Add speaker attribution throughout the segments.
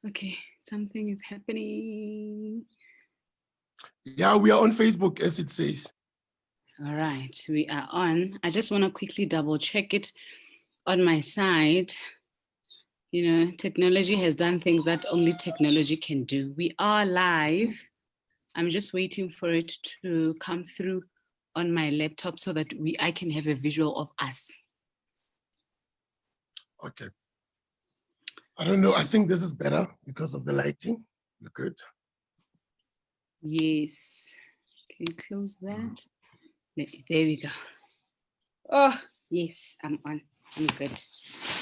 Speaker 1: Okay, something is happening.
Speaker 2: Yeah, we are on Facebook, as it says.
Speaker 1: All right, we are on. I just want to quickly double check it on my side. You know, technology has done things that only technology can do. We are live. I'm just waiting for it to come through on my laptop so that I can have a visual of us.
Speaker 2: Okay. I don't know. I think this is better because of the lighting. You're good.
Speaker 1: Yes. Can you close that? There we go. Oh, yes, I'm on. I'm good.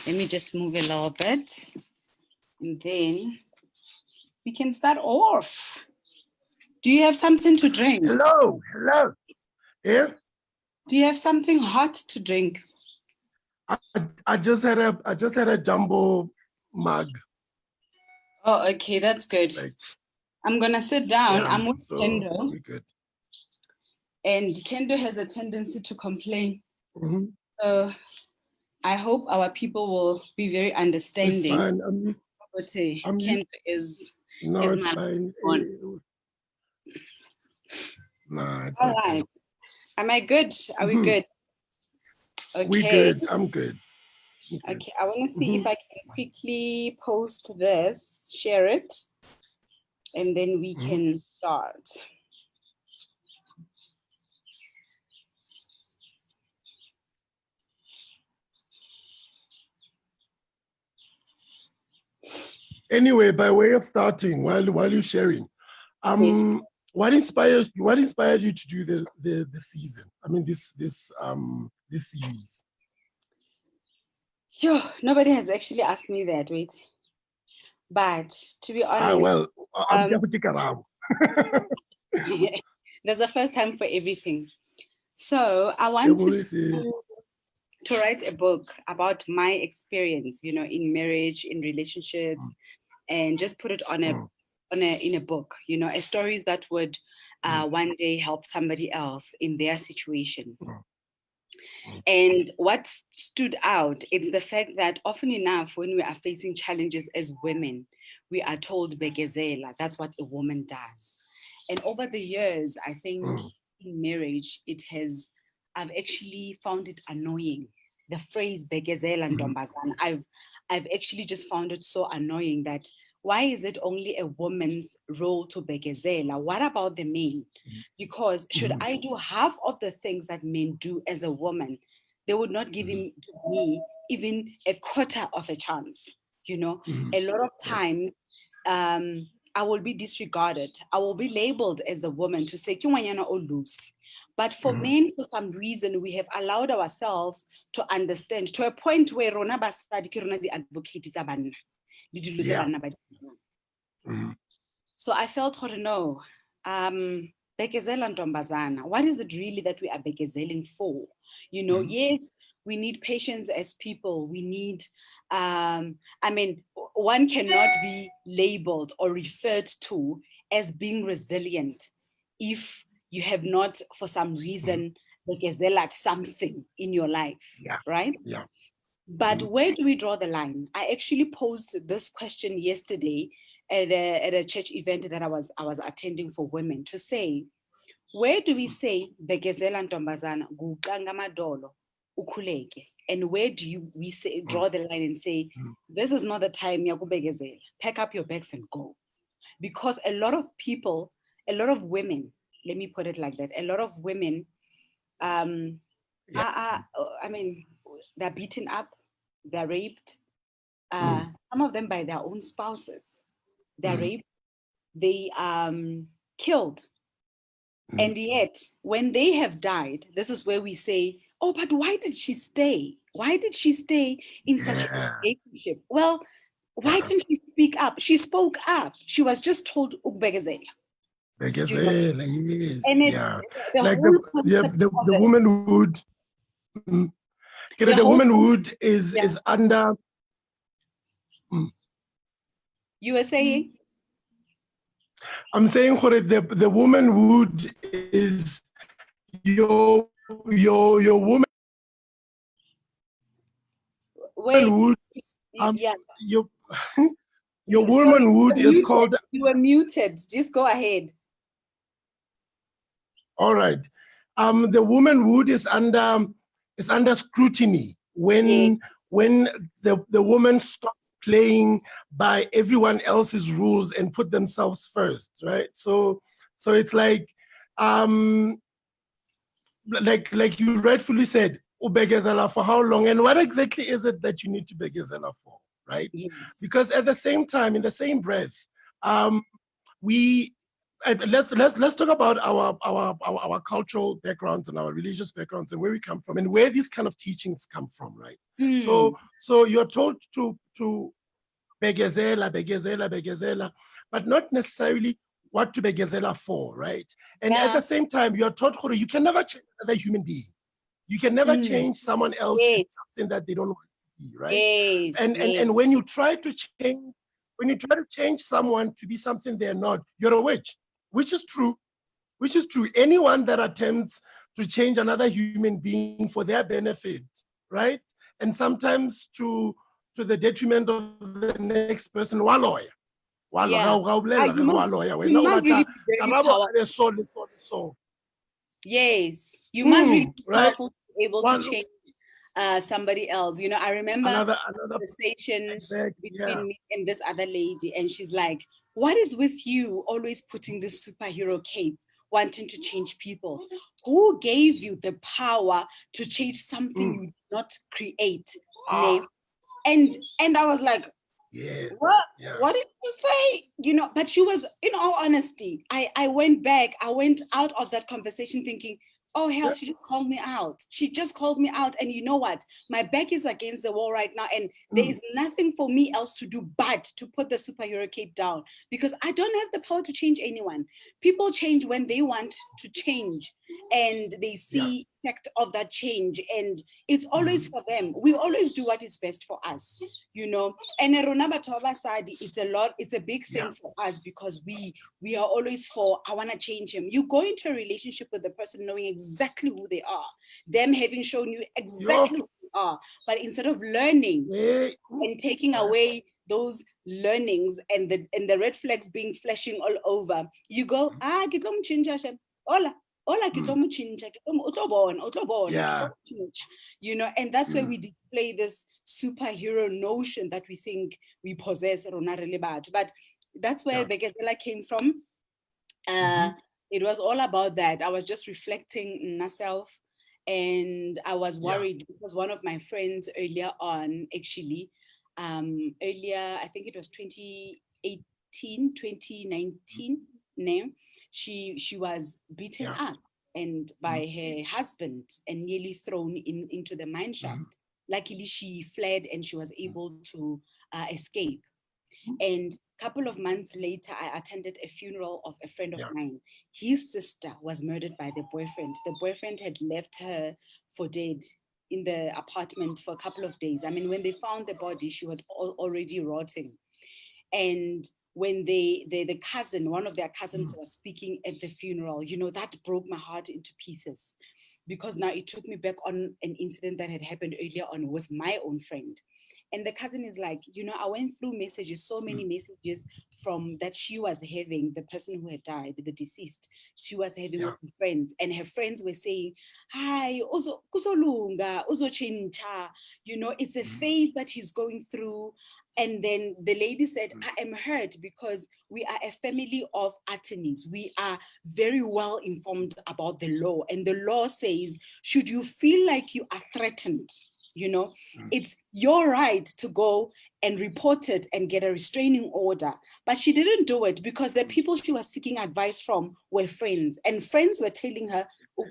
Speaker 1: Let me just move a little bit. And then we can start off. Do you have something to drink?
Speaker 2: Hello. Yeah.
Speaker 1: Do you have something hot to drink?
Speaker 2: I just had a jumbo mug.
Speaker 1: Oh, okay, that's good.
Speaker 2: Like,
Speaker 1: I'm gonna sit down.
Speaker 2: yeah,
Speaker 1: I'm with
Speaker 2: so
Speaker 1: Kendo.
Speaker 2: we're good.
Speaker 1: And Kendo has a tendency to complain.
Speaker 2: Mm-hmm.
Speaker 1: So I hope our people will be very
Speaker 2: It's
Speaker 1: understanding.
Speaker 2: fine.
Speaker 1: But
Speaker 2: I'm
Speaker 1: Kendo is
Speaker 2: no, it's
Speaker 1: my
Speaker 2: fine.
Speaker 1: one.
Speaker 2: Nah, it's
Speaker 1: All
Speaker 2: okay.
Speaker 1: right. Am I good? Are we good?
Speaker 2: We
Speaker 1: Okay.
Speaker 2: good. I'm good. Okay.
Speaker 1: Okay. I want to see if I can quickly post this, share it, and then we can start.
Speaker 2: Anyway, by way of starting, while you're sharing,
Speaker 1: Yes.
Speaker 2: what inspires you? What inspired you to do the season? I mean, this series.
Speaker 1: Yo, nobody has actually asked me that. Wait. But to be honest,
Speaker 2: Well, I'm around.
Speaker 1: there's a first time for everything. So I wanted to write a book about my experience, you know, in marriage, in relationships, and just put it on in a book, you know, stories that would one day help somebody else in their situation. And what stood out is the fact that often enough, when we are facing challenges as women, we are told Bekezela, that's what a woman does. And over the years, I think in marriage, I've actually found it annoying. The phrase Bekezela Ntombazane, I've actually just found it so annoying that why is it only a woman's role to Bekezela? What about the men? Because should I do half of the things that men do as a woman, they would not give me even a quarter of a chance. You know, a lot of time, I will be disregarded. I will be labeled as a woman to say, "Kiwanyana or loose." But for men, for some reason, we have allowed ourselves to understand to a point where rona basadi ke rona di advocate tsa banna, le dilo tse banna ba di buang. So I felt, no, Bekezela Ntombazana, what is it really that we are bekezeling for? You know, yes, we need patience as people. We need, I mean, one cannot be labeled or referred to as being resilient if you have not, for some reason, bekezela something in your life, right?
Speaker 2: Yeah.
Speaker 1: But where do we draw the line? I actually posed this question yesterday at a church event that I was attending for women to say, where do we say Bekezela Ntombazana guqanga amadolo ukhuleke? And where do we say draw the line and say this is not the time yakubekezela, pack up your bags and go? Because a lot of people, a lot of women, let me put it like that, a lot of women I mean, they're beaten up, they're raped, some of them by their own spouses. They're raped, they killed. And yet, when they have died, this is where we say, oh, but why did she stay? Why did she stay in such a relationship? Well, why didn't she speak up? She spoke up. She was just told Ukbegezela.
Speaker 2: Bekezela, yes.
Speaker 1: And
Speaker 2: Yeah.
Speaker 1: the
Speaker 2: Like
Speaker 1: whole concept
Speaker 2: the
Speaker 1: of it,
Speaker 2: womanhood. The womanhood is under.
Speaker 1: You were saying?
Speaker 2: I'm saying the womanhood is your woman.
Speaker 1: Wait.
Speaker 2: Womanhood,
Speaker 1: Yeah.
Speaker 2: your Your
Speaker 1: Sorry,
Speaker 2: womanhood is called.
Speaker 1: You were muted. Just go ahead.
Speaker 2: All right. The womanhood is under scrutiny when the woman stops playing by everyone else's rules and put themselves first, right? So it's like you rightfully said, Bekezela for how long, and what exactly is it that you need to Bekezela for, right?
Speaker 1: Yes.
Speaker 2: Because at the same time, in the same breath, we let's talk about our cultural backgrounds and our religious backgrounds and where we come from and where these kind of teachings come from, right? So you're told to Bekezela, but not necessarily what to Bekezela for, right? And at the same time, you're taught you can never change another human being. You can never change someone else to something that they don't want to be, right? And when you try to change someone to be something they're not, you're a witch, which is true. Anyone that attempts to change another human being for their benefit, right? And sometimes to the detriment of the next person, wa lawyer.
Speaker 1: You must really be very powerful. Yes, you must really be powerful to be able to change somebody else. You know, I remember another conversation between me and this other lady, and she's like, what is with you always putting this superhero cape, wanting to change people? Who gave you the power to change something you did not create? And I was like, what did you say? You know, but she was, in all honesty, I went out of that conversation thinking, oh hell, she just called me out. She just called me out. And you know what? My back is against the wall right now. And there is nothing for me else to do but to put the superhero cape down, because I don't have the power to change anyone. People change when they want to change and they see effect of that change, and it's always for them. We always do what is best for us, you know. And it's a big thing for us, because we are always for, I want to change him. You go into a relationship with the person knowing exactly who they are, them having shown you exactly who they are, but instead of learning and taking away those learnings and the red flags being flashing all over, you go, you know, and that's where we display this superhero notion that we think we possess. But that's where Bekezela came from. It was all about that. I was just reflecting in myself, and I was worried because one of my friends earlier on, actually, earlier, I think it was 2018, 2019, no, she was beaten up and by her husband and nearly thrown into the mine shaft. Luckily, she fled and she was able to escape. And a couple of months later, I attended a funeral of a friend of mine. His sister was murdered by the boyfriend. The boyfriend had left her for dead in the apartment for a couple of days. I mean, when they found the body, she was already rotting. And when the cousin, one of their cousins was speaking at the funeral, you know, that broke my heart into pieces, because now it took me back on an incident that had happened earlier on with my own friend. And the cousin is like, you know, I went through messages, so many messages from that she was having, the person who had died, the deceased, she was having with her friends. And her friends were saying, hi, kusolunga, uzochincha, you know, it's a phase that he's going through. And then the lady said, I am hurt because we are a family of attorneys. We are very well informed about the law. And the law says, should you feel like you are threatened, you know, it's your right to go and report it and get a restraining order. But she didn't do it because the people she was seeking advice from were friends, and friends were telling her,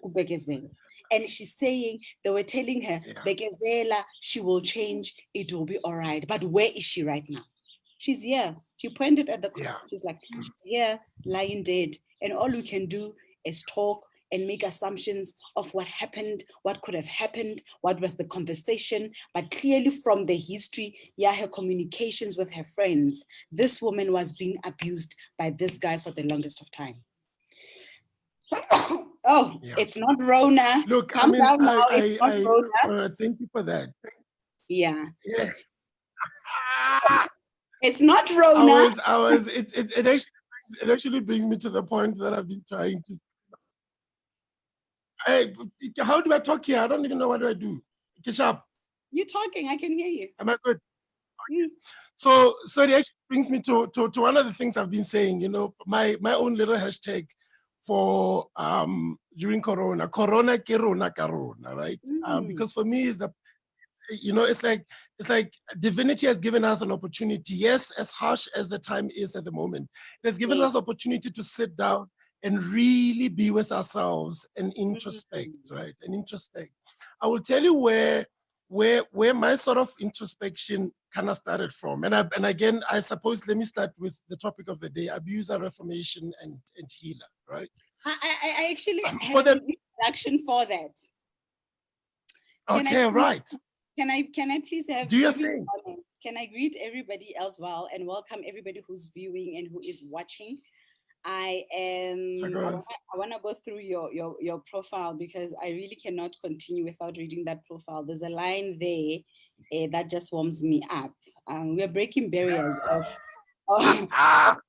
Speaker 1: Bekezela. And she's saying, they were telling her, Bekezela, she will change, it will be all right. But where is she right now? She's here. She pointed at the car. She's like, she's here, lying dead. And all we can do is talk and make assumptions of what happened, what could have happened, what was the conversation. But clearly from the history, her communications with her friends, this woman was being abused by this guy for the longest of time. It's not Rona.
Speaker 2: Look,
Speaker 1: Calm down now. It's not Rona.
Speaker 2: Thank you for that.
Speaker 1: Yeah. It's not Rona.
Speaker 2: It actually brings me to the point that I've been trying to. How do I talk here? I don't even know what do I do. Kishap.
Speaker 1: You're talking. I can hear you.
Speaker 2: Am I good? So it actually brings me to one of the things I've been saying. You know, my own little hashtag for during Corona ke rona ka rona, right? Because for me is it's like divinity has given us an opportunity. Yes, as harsh as the time is at the moment, it has given us opportunity to sit down and really be with ourselves and introspect, right? And introspect. I will tell you where my sort of introspection kind of started from. And again, I suppose let me start with the topic of the day: abuser, reformation, and healer, right?
Speaker 1: I actually have an introduction for that.
Speaker 2: Right.
Speaker 1: Can I please have?
Speaker 2: Do your thing.
Speaker 1: Can I greet everybody as well and welcome everybody who's viewing and who is watching? I want to go through your profile because I really cannot continue without reading that profile. There's a line there that just warms me up. We are breaking barriers of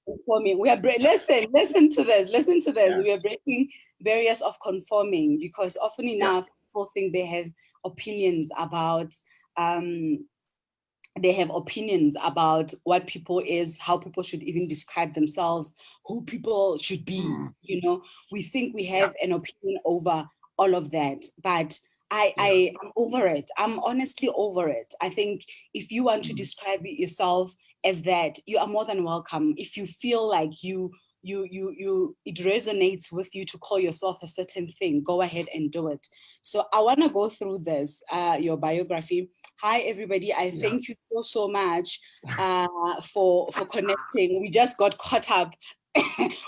Speaker 1: conforming. Listen to this. Listen to this. Yeah. We are breaking barriers of conforming because often enough people think they have opinions about what people is, how people should even describe themselves, who people should be. You know, we think we have an opinion over all of that, but I'm over it. I'm honestly over it. I think if you want to describe yourself as that, you are more than welcome. If you feel like it resonates with you to call yourself a certain thing, go ahead and do it. So I want to go through this, your biography. Hi, everybody. I thank you so much for connecting. We just got caught up.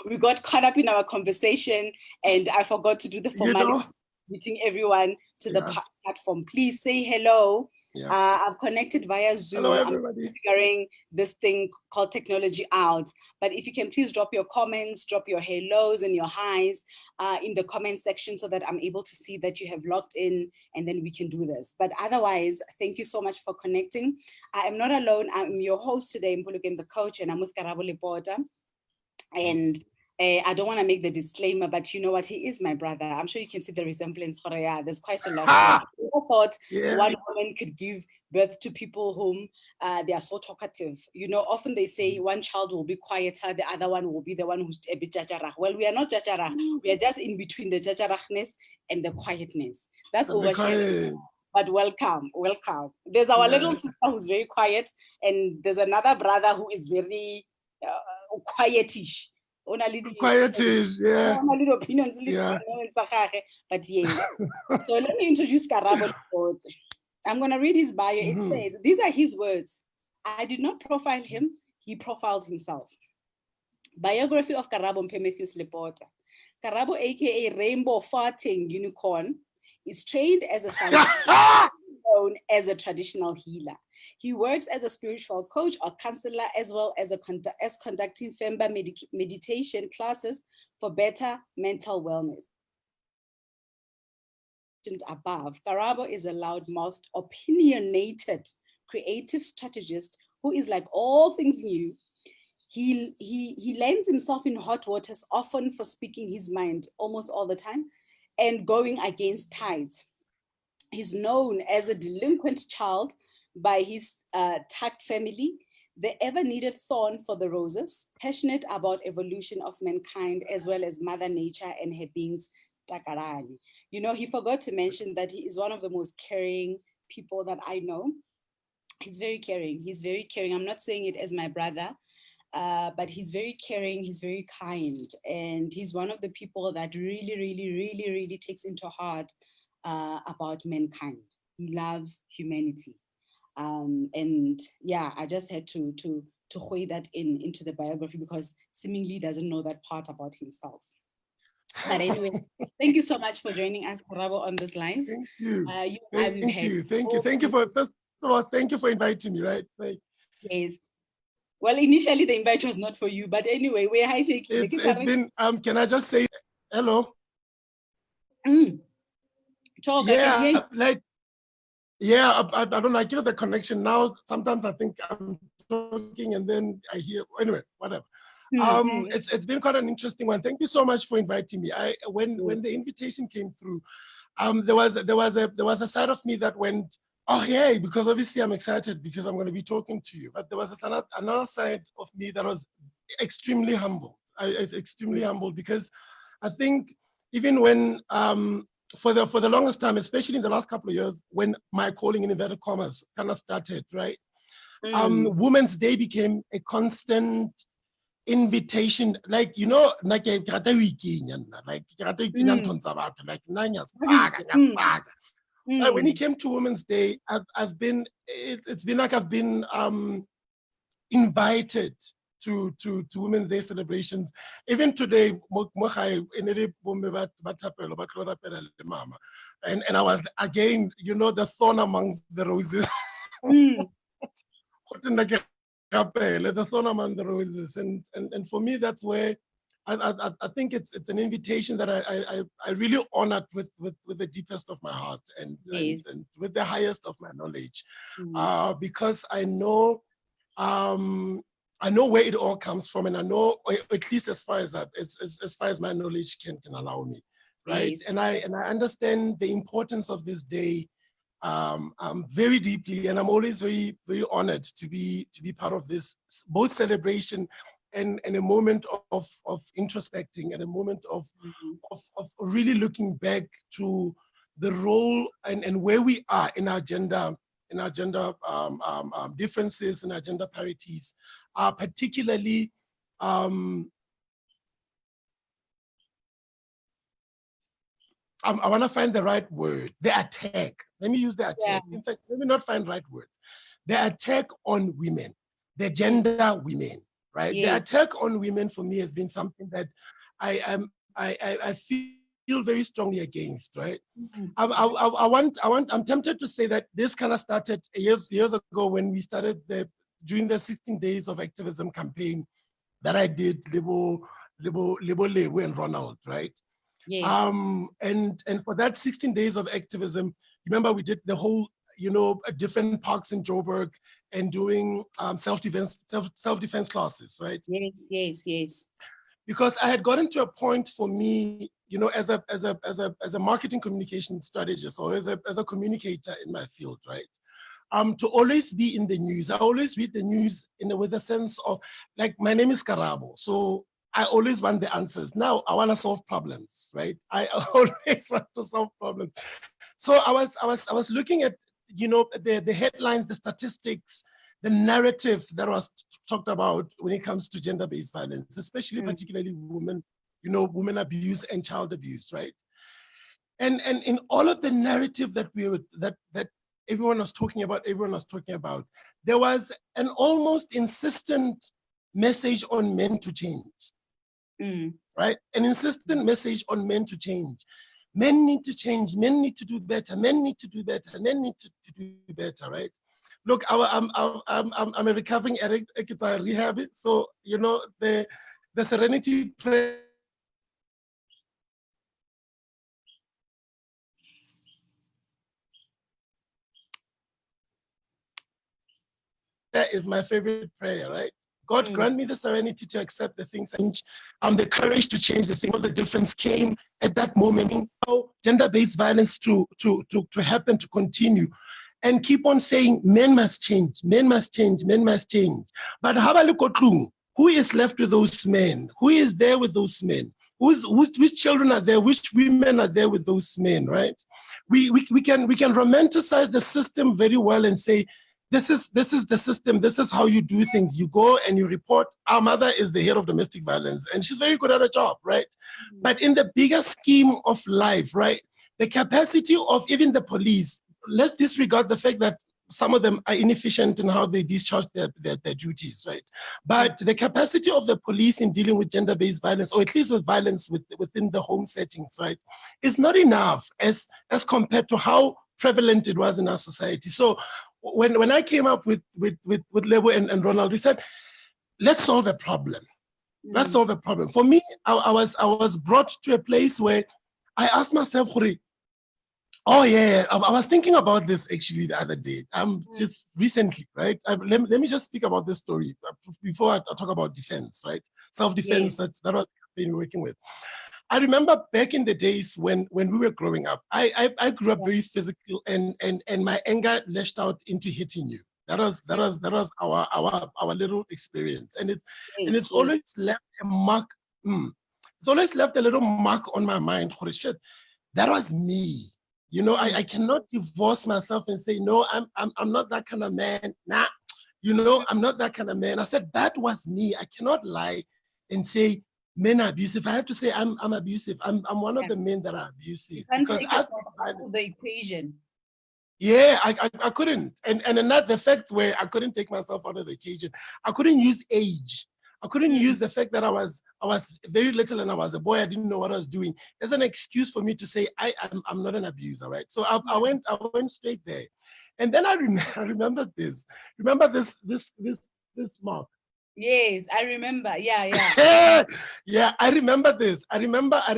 Speaker 1: We got caught up in our conversation and I forgot to do the formality. Meeting everyone to the platform. Please say hello. I've connected via Zoom.
Speaker 2: Hello, everybody.
Speaker 1: I'm figuring this thing called technology out. But if you can please drop your comments, drop your hellos and your highs in the comment section so that I'm able to see that you have logged in and then we can do this. But otherwise, thank you so much for connecting. I am not alone. I'm your host today, Mpuluken, the coach, and I'm with Karabo Lepota. And I don't want to make the disclaimer, but you know what? He is my brother. I'm sure you can see the resemblance. There's quite a lot. I thought one woman could give birth to people whom they are so talkative. You know, often they say one child will be quieter, the other one will be the one who's a bit jajarah. Well, we are not jajarah. We are just in between the jajarahness and the quietness. That's oversharing. But welcome. There's our little sister who's very quiet, and there's another brother who is very quietish.
Speaker 2: Quietish,
Speaker 1: opinions. But so let me introduce Karabo. I'm going to read his bio. It says, these are his words. I did not profile him. He profiled himself. Biography of Karabo Mpemethius Lepota. Karabo, aka Rainbow Farting Unicorn, is trained as a scientist, known as a traditional healer. He works as a spiritual coach or counselor, as well as conducting Femba meditation classes for better mental wellness. Above, Karabo is a loudmouthed, opinionated, creative strategist who is like all things new. He lands himself in hot waters, often for speaking his mind, almost all the time, and going against tides. He's known as a delinquent child by his Tuck family, the ever-needed thorn for the roses, passionate about evolution of mankind, as well as Mother Nature and her beings, Takarali. You know, he forgot to mention that he is one of the most caring people that I know. He's very caring. I'm not saying it as my brother, but he's very caring, he's very kind, and he's one of the people that really takes into heart about mankind. He loves humanity. And yeah, I just had to weigh that into the biography because seemingly doesn't know that part about himself. But anyway, thank you so much for joining us, Karabo, on this live.
Speaker 2: Thank you. Thank you for, first of all, thank you for inviting me, right?
Speaker 1: Yes. Well, initially the invite was not for you, but anyway, we're high shaking.
Speaker 2: It's been, can I just say hello?
Speaker 1: Talk,
Speaker 2: yeah, I don't know, I get the connection now. Sometimes I think I'm talking, and then I hear, anyway, whatever. It's been quite an interesting one. Thank you so much for inviting me. When the invitation came through, there was a side of me that went, oh yeah, because obviously I'm excited because I'm going to be talking to you. But there was another side of me that was extremely humble. I was extremely humble because I think even when for the longest time, especially in the last couple of years, when my calling in inverted commas kind of started, right? Women's Day became a constant invitation, like, you know, like like when it came to Women's Day, it's been like I've been invited to Women's Day celebrations. Even today, and I was again, you know, the thorn amongst the roses. The thorn among the roses, and for me, that's where I think it's an invitation that I really honored with the deepest of my heart and with the highest of my knowledge, because I know where it all comes from, and I know, at least as far as my knowledge can allow me, right? Yes. And I understand the importance of this day very deeply, and I'm always very, very honored to be part of this both celebration and a moment of introspecting, and a moment of really looking back to the role and where we are in our gender differences and our gender parities, particularly I want to find the right word. The attack. Let me use the attack. Yeah. In fact, let me not find right words. The attack on women, the gender women, right? Yeah. The attack on women for me has been something that I feel very strongly against, right? I'm tempted to say that this kind of started years ago when we started during the 16 days of activism campaign that I did, Lebo and Ronald, right? Yes. And for that 16 days of activism, remember we did the whole, you know, different parks in Joburg and doing self-defense classes, right? Yes. Because I had gotten to a point for me, you know, as a marketing communication strategist, or as a communicator in my field, right? To always be in the news. I always read the news with a sense of, like, my name is Karabo, so I always want the answers. Now I want to solve problems, right? I always want to solve problems. So I was looking at, you know, the headlines, the statistics, the narrative that was talked about when it comes to gender-based violence, especially particularly women, you know, women abuse and child abuse, right? And in all of the narrative that that everyone was talking about, there was an almost insistent message on men to change. Right? An insistent message on men to change. Men need to change. Men need to do better. Men need to do better. Men need to do better, right? Look, I'm a recovering addict. I rehab it. So, you know, the Serenity Prayer is my favorite prayer, right? God grant me the serenity to accept the things and the courage to change the things. The difference came at that moment. How gender-based violence to happen, to continue, and keep on saying men must change, men must change, men must change. But who is left with those men? Who is there with those men? Which children are there? Which women are there with those men? Right? We can romanticize the system very well and say, this is the system. This is how you do things. You go and you report. Our mother is the head of domestic violence, and she's very good at her job, right? But in the bigger scheme of life, right, the capacity of even the police, let's disregard the fact that some of them are inefficient in how they discharge their duties, right? But the capacity of the police in dealing with gender-based violence, or at least with violence within the home settings, right, is not enough as compared to how prevalent it was in our society. So when I came up with Lebo and Ronald, we said, let's solve a problem. Let's solve a problem. For me, I was brought to a place where I asked myself, Oh yeah, I was thinking about this actually the other day. Just recently, right? Let me just speak about this story before I talk about defense, right? Self-defense.
Speaker 1: Yes.
Speaker 2: That was been working with. I remember back in the days when we were growing up. I grew up very physical, and my anger lashed out into hitting you. That was our little experience, and it's
Speaker 1: Yes.
Speaker 2: always left a mark. It's always left a little mark on my mind. Holy shit, that was me. You know, I cannot divorce myself and say, no, I'm not that kind of man. Nah, you know, I'm not that kind of man. I said, that was me. I cannot lie and say men are abusive. I have to say I'm abusive. I'm one of the men that are abusive.
Speaker 1: You can't
Speaker 2: Because
Speaker 1: take yourself out of the equation.
Speaker 2: yeah, I couldn't. And not the fact where I couldn't take myself out of the occasion. I couldn't use age. I couldn't use the fact that I was very little and I was a boy. I didn't know what I was doing as an excuse for me to say I'm not an abuser, right? So I went straight there, and then I remember this. Remember this mark.
Speaker 1: Yes, I remember. Yeah.
Speaker 2: Yeah, I remember this. I remember. I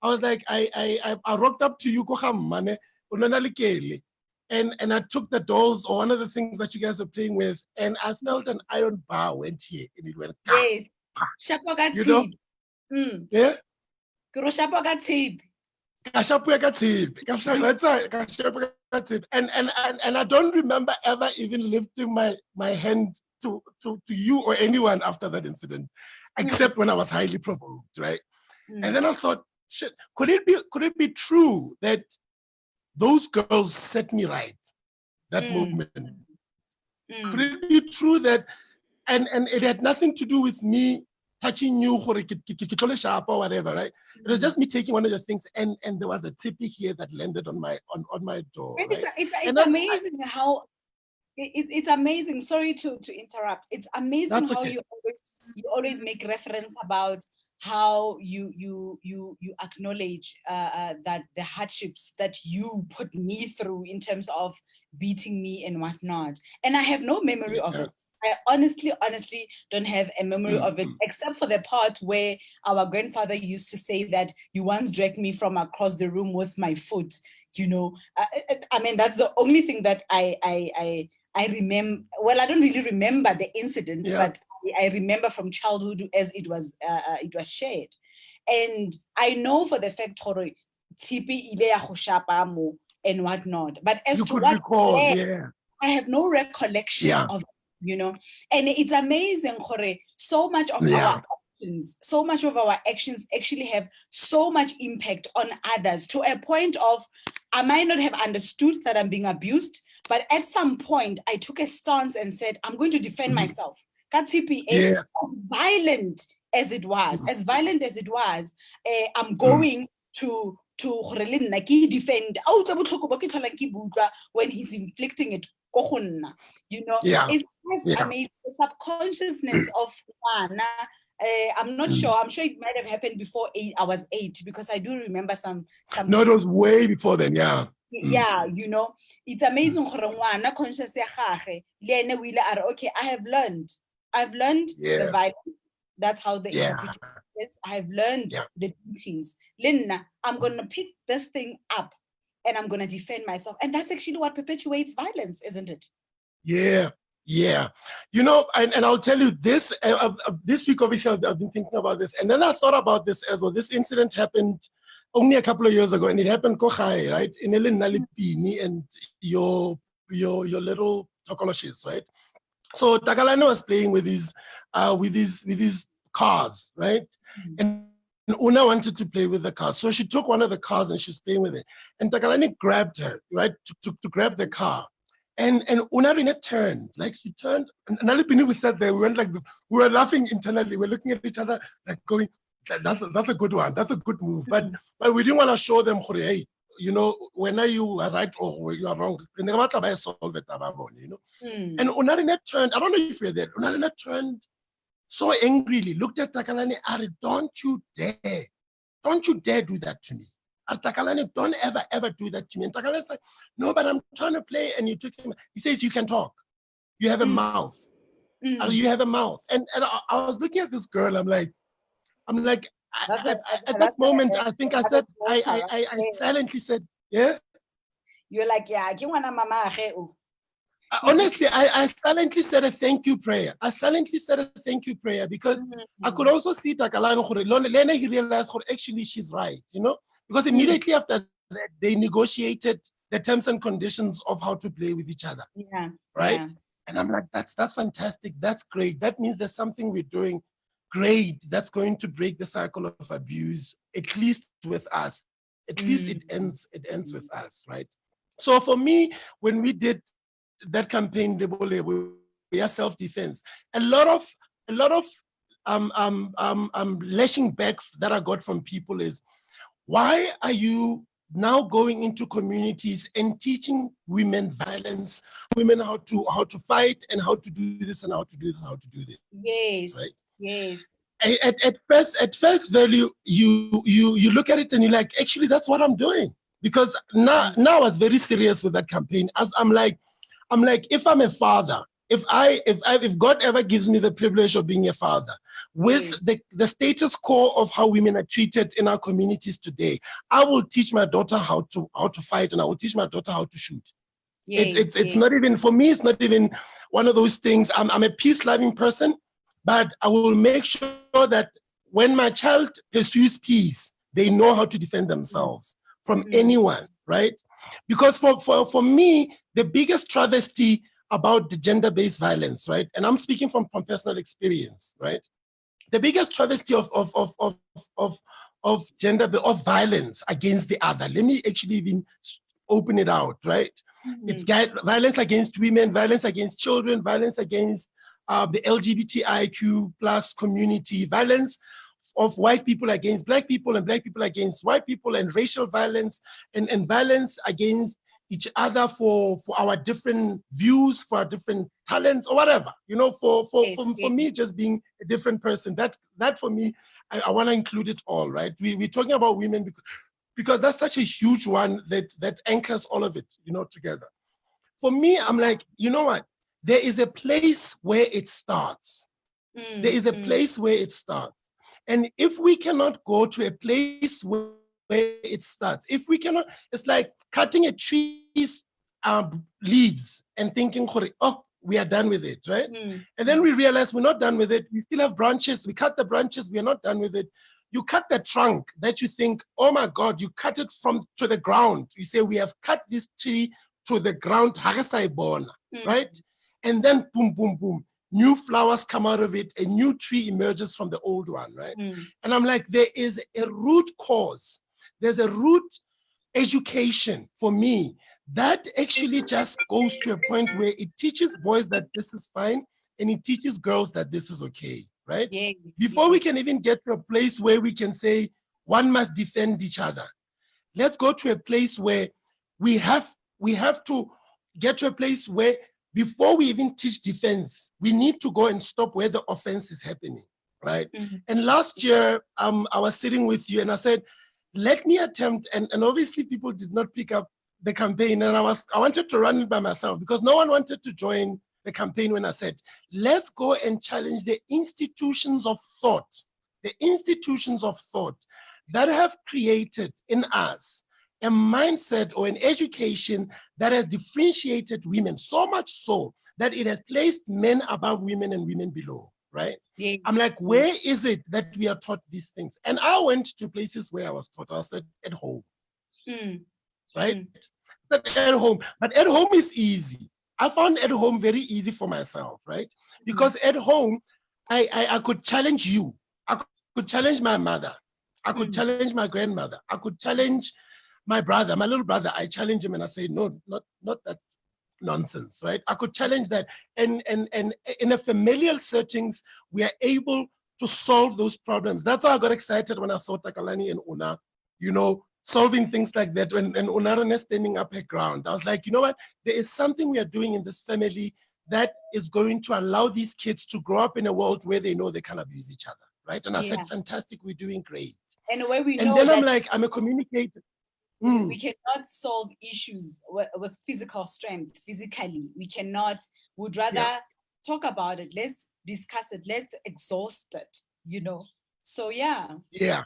Speaker 2: was like, I rocked up to you, man, and I took the dolls or one of the things that you guys are playing with, and I felt an iron bar went here, and it went.
Speaker 1: Yes.
Speaker 2: You know? Yeah. And I don't remember ever even lifting my hand to you or anyone after that incident, except when I was highly provoked, right? And then I thought, shit, could it be true that those girls set me right? That movement. Could it be true that and it had nothing to do with me touching you or whatever, right? It was just me taking one of your things, and there was a tippy here that landed on my door, right?
Speaker 1: It's amazing how it's amazing. Sorry to interrupt. It's amazing how
Speaker 2: okay.
Speaker 1: you always make reference about how you acknowledge that the hardships that you put me through in terms of beating me and whatnot. And I have no memory of it. I honestly don't have a memory of it, except for the part where our grandfather used to say that you once dragged me from across the room with my foot. You know, I mean, that's the only thing that I remember. Well, I don't really remember the incident, but I remember from childhood as it was shared. And I know for the fact Hore Tipi ile ya go shapa mo and whatnot. But as
Speaker 2: you
Speaker 1: to
Speaker 2: could
Speaker 1: what
Speaker 2: recall,
Speaker 1: I have no recollection of it, you know. And it's amazing, Hore, so much of our actions actually have so much impact on others, to a point of I might not have understood that I'm being abused, but at some point I took a stance and said, I'm going to defend myself. As violent as it was, I'm going to defend when he's inflicting it. You know, it's just amazing. The subconsciousness of one. I'm not sure. I'm sure it might have happened before I was 8, because I do remember some.
Speaker 2: No, it was way before then. Yeah.
Speaker 1: Yeah, you know, it's amazing. Conscious okay, I've learned the violence. That's how the interpretation is. I've learned the beatings. Linna, I'm gonna pick this thing up and I'm gonna defend myself. And that's actually what perpetuates violence, isn't it?
Speaker 2: Yeah. You know, and I'll tell you this, this week, obviously, I've been thinking about this. And then I thought about this as well. This incident happened only a couple of years ago, and it happened Kohai, right? In Nalipini and your little Tokoloshis, right? So Takalani was playing with his cars, right? And Una wanted to play with the car. So she took one of the cars and she's playing with it. And Takalani grabbed her, right, to grab the car. And Una turned, like she turned, and Nalipini was sat there. We went like this. We were laughing internally. We're looking at each other, like going, that's a good one. That's a good move. But we didn't want to show them, hey, you know, when are you right or you are wrong? You know? And Unarina turned, I don't know if you're there, Unarina turned so angrily, looked at Takalani, Ari, don't you dare do that to me. Takalani, don't ever do that to me. And Takalani's like, no, but I'm trying to play. And you took him, he says, you can talk. You have a mouth. You have a mouth. And I was looking at this girl, I'm like, at that moment, I think I said, I silently said, yeah.
Speaker 1: you're like, yeah, mama.
Speaker 2: Honestly, I silently said a thank you prayer. I silently said a thank you prayer because I could also see Takalani, he realized actually she's right, you know, because immediately after that, they negotiated the terms and conditions of how to play with each other.
Speaker 1: Yeah.
Speaker 2: Right.
Speaker 1: Yeah.
Speaker 2: And I'm like, that's fantastic. That's great. That means there's something we're doing great that's going to break the cycle of abuse, at least with us. At least it ends with us, right? So for me, when we did that campaign, we are self-defense. A lot of lashing back that I got from people is, why are you now going into communities and teaching women violence, women how to fight and how to do this and how to do this, how to do this?
Speaker 1: Yes.
Speaker 2: Right?
Speaker 1: Yes.
Speaker 2: At first value, you look at it and you're like, actually, that's what I'm doing. Because now I was very serious with that campaign. As I'm like, if I'm a father, if God ever gives me the privilege of being a father, with the status quo of how women are treated in our communities today, I will teach my daughter how to fight, and I will teach my daughter how to shoot. It's not even, for me, it's not even one of those things. I'm a peace-loving person, but I will make sure that when my child pursues peace, they know how to defend themselves from anyone, right? Because for me, the biggest travesty about the gender-based violence, right? And I'm speaking from personal experience, right? The biggest travesty of violence against the other. Let me actually even open it out, right? It's violence against women, violence against children, violence against the LGBTIQ plus community, violence of white people against black people and black people against white people, and racial violence and violence against each other for our different views, for our different talents or whatever, you know, for me, just being a different person, that for me, I want to include it all, right? We're talking about women because that's such a huge one that anchors all of it, you know, together. For me, I'm like, you know what? There is a place where it starts. There is a place where it starts. And if we cannot go to a place where it starts, if we cannot, it's like cutting a tree's leaves and thinking, oh, we are done with it, right? And then we realize we're not done with it. We still have branches. We cut the branches. We are not done with it. You cut the trunk that you think, oh my God, you cut it to the ground. You say, we have cut this tree to the ground, right? And then boom, boom, boom. New flowers come out of it, a new tree emerges from the old one, right? And I'm like, there is a root cause. There's a root education for me that actually just goes to a point where it teaches boys that this is fine, and it teaches girls that this is okay, right? Before we can even get to a place where we can say one must defend each other, let's go to a place where we have to get to a place where before we even teach defense, we need to go and stop where the offense is happening, right? And last year, I was sitting with you and I said, let me attempt, and obviously people did not pick up the campaign, and I wanted to run it by myself because no one wanted to join the campaign when I said, let's go and challenge the institutions of thought that have created in us a mindset or an education that has differentiated women so much so that it has placed men above women and women below, right? I'm like, where is it that we are taught these things? And I went to places where I was taught. I was at home, right? At home, but at home is easy. I found at home very easy for myself, right? Because at home, I could challenge you. I could challenge my mother. I could challenge my grandmother. I could challenge my brother, my little brother. I challenge him and I say, no, not that nonsense, right? I could challenge that. And in a familial settings, we are able to solve those problems. That's why I got excited when I saw Takalani and Una, you know, solving things like that, and Una standing up her ground. I was like, you know what? There is something we are doing in this family that is going to allow these kids to grow up in a world where they know they can abuse each other, right? And I said, fantastic, we're doing great.
Speaker 1: And where we
Speaker 2: and
Speaker 1: know
Speaker 2: then
Speaker 1: that
Speaker 2: I'm like, I'm a communicator.
Speaker 1: We cannot solve issues with physical strength, physically. We cannot, would rather talk about it. Let's discuss it. Let's exhaust it, you know? So, yeah.
Speaker 2: Yeah.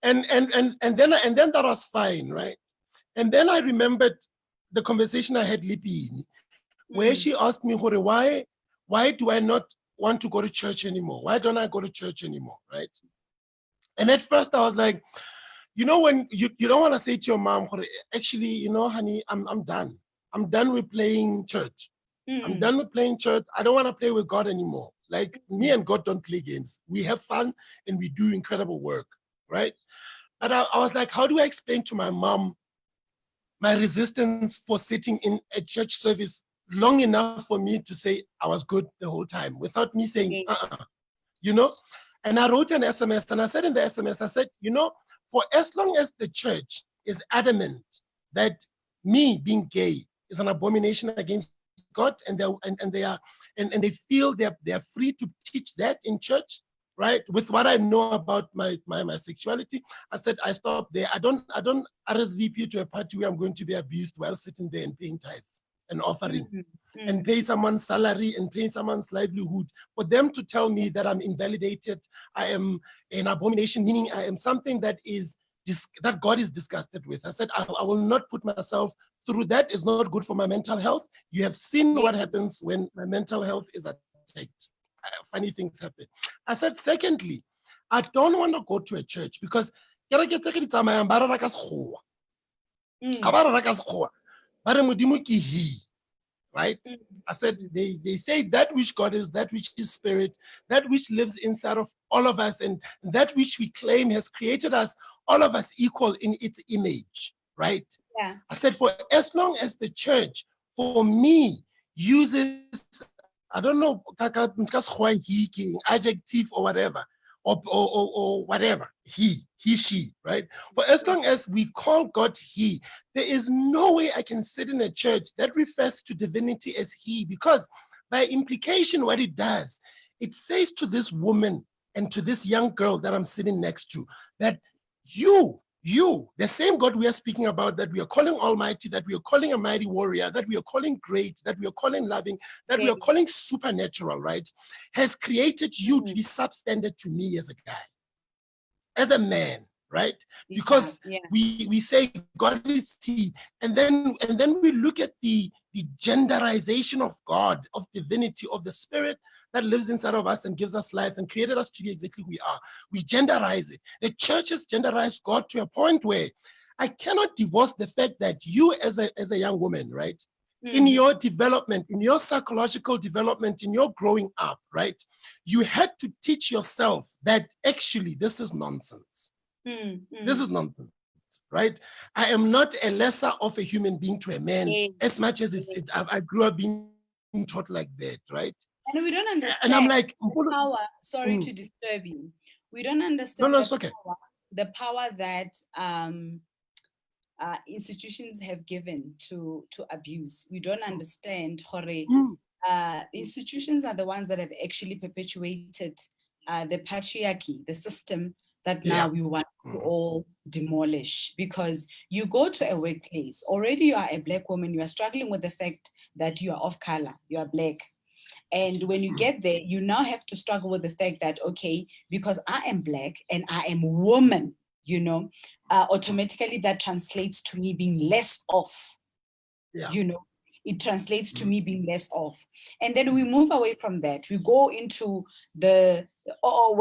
Speaker 2: And then that was fine, right? And then I remembered the conversation I had Lipini, where she asked me, why do I not want to go to church anymore? Why don't I go to church anymore, right? And at first I was like, you know, when you don't want to say to your mom, actually, you know, honey, I'm done. I'm done with playing church. I'm done with playing church. I don't want to play with God anymore. Like, me and God don't play games. We have fun and we do incredible work, right? But I was like, how do I explain to my mom my resistance for sitting in a church service long enough for me to say I was good the whole time without me saying, you know? And I wrote an SMS, and I said in the SMS, I said, you know, for as long as the church is adamant that me being gay is an abomination against God, and they feel they're free to teach that in church, right? With what I know about my sexuality, I said I stop there. I don't RSVP to a party where I'm going to be abused while sitting there and paying tithes and offering. And pay someone's salary and pay someone's livelihood for them to tell me that I'm invalidated, I am an abomination, meaning I am something that God is disgusted with. I said, I will not put myself through that. It's not good for my mental health. You have seen what happens when my mental health is attacked. Funny things happen. I said, secondly, I don't want to go to a church because right? I said, they say that which God is, that which is spirit, that which lives inside of all of us, and that which we claim has created us, all of us equal in its image, right?
Speaker 1: Yeah.
Speaker 2: I said, for as long as the church, for me, uses, I don't know, adjective or whatever, or whatever, he, she, right? For as long as we call God he, there is no way I can sit in a church that refers to divinity as he, because by implication, what it does, it says to this woman and to this young girl that I'm sitting next to, that you, the same God we are speaking about, that we are calling almighty, that we are calling a mighty warrior, that we are calling great, that we are calling loving, that we are calling supernatural, right, has created you to be substandard to me as a guy, as a man, right? Because we say God is he, and then we look at the genderization of God, of divinity, of the spirit that lives inside of us and gives us life and created us to be exactly who we are. We genderize it. The church has genderized God to a point where I cannot divorce the fact that you as a young woman, right, in your development, in your psychological development, in your growing up, right, you had to teach yourself that actually this is nonsense. This is nonsense, right? I am not a lesser of a human being to a man, as much as I grew up being taught like that, right?
Speaker 1: And we don't understand.
Speaker 2: And I'm like,
Speaker 1: the power. Sorry to disturb you. We don't understand the power that institutions have given to abuse. We don't understand how institutions are the ones that have actually perpetuated the patriarchy, the system that now we want to all demolish. Because you go to a workplace, already you are a Black woman, you are struggling with the fact that you are of color, you are Black. And when you get there, you now have to struggle with the fact that, okay, because I am Black and I am woman, you know, automatically that translates to me being less of, you know, it translates to me being less of. And then we move away from that. We go into the, while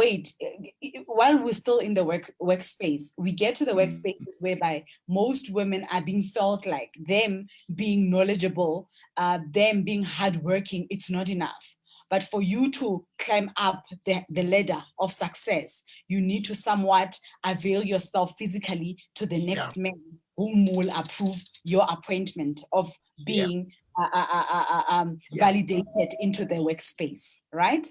Speaker 1: we're still in the workspace, we get to the workspaces whereby most women are being felt like them being knowledgeable, them being hardworking, it's not enough. But for you to climb up the ladder of success, you need to somewhat avail yourself physically to the next man whom will approve your appointment of being validated into the workspace, right?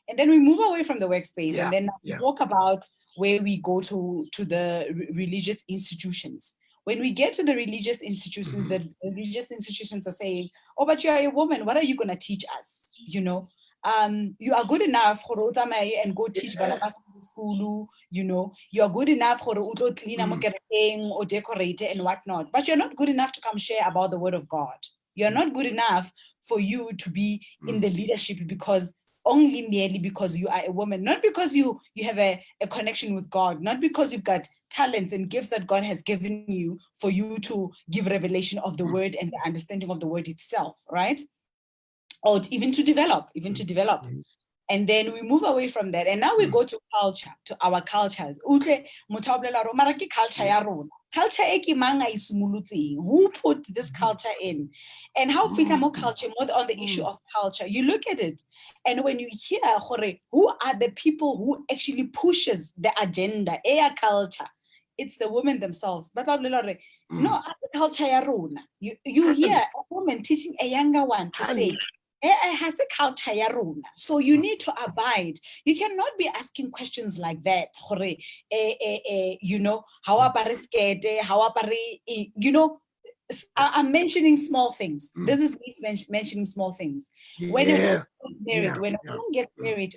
Speaker 1: And then we move away from the workspace and then we talk about where we go to the religious institutions. When we get to the religious institutions, the religious institutions are saying, oh, but you are a woman, what are you going to teach us? You know, you are good enough for and go teach school, you know, you are good enough for clean or decorate and whatnot, but you're not good enough to come share about the word of God. You're not good enough for you to be in the leadership because only merely because you are a woman, not because you have a connection with God, not because you've got talents and gifts that God has given you for you to give revelation of the word and the understanding of the word itself, right? Or even to develop. And then we move away from that. And now we go to culture, to our cultures. Culture ya rona. Culture e ke mang a isumulutseng. Who put this culture in? And how fit more culture, more on the issue of culture. You look at it, and when you hear who are the people who actually pushes the agenda, air culture, it's the women themselves. But no, as the culture ya rona. You hear a woman teaching a younger one to say, it has a culture ya rona. So you need to abide. You cannot be asking questions like that. You know, how you know, I'm mentioning small things. This is me mentioning small things. When a woman gets married,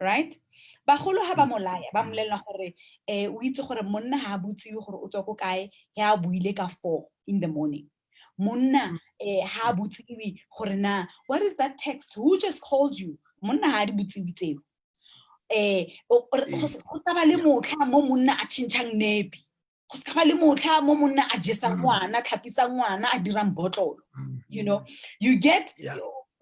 Speaker 1: right? Bagolo ha ba molaya ba mmolella gore o itse gore monna ha botse gore o tswa ko kae ya buile ka 4 in the morning. Monna ha botse gore na what is that text? Who just called you? Monna ha di botse tseo. Go sa ba le motlha mo monna a tshintshang nepi. Go sa ba le motlha mo monna a jesa ngwana, tlhapisa ngwana a dirang botlolo. You know, you get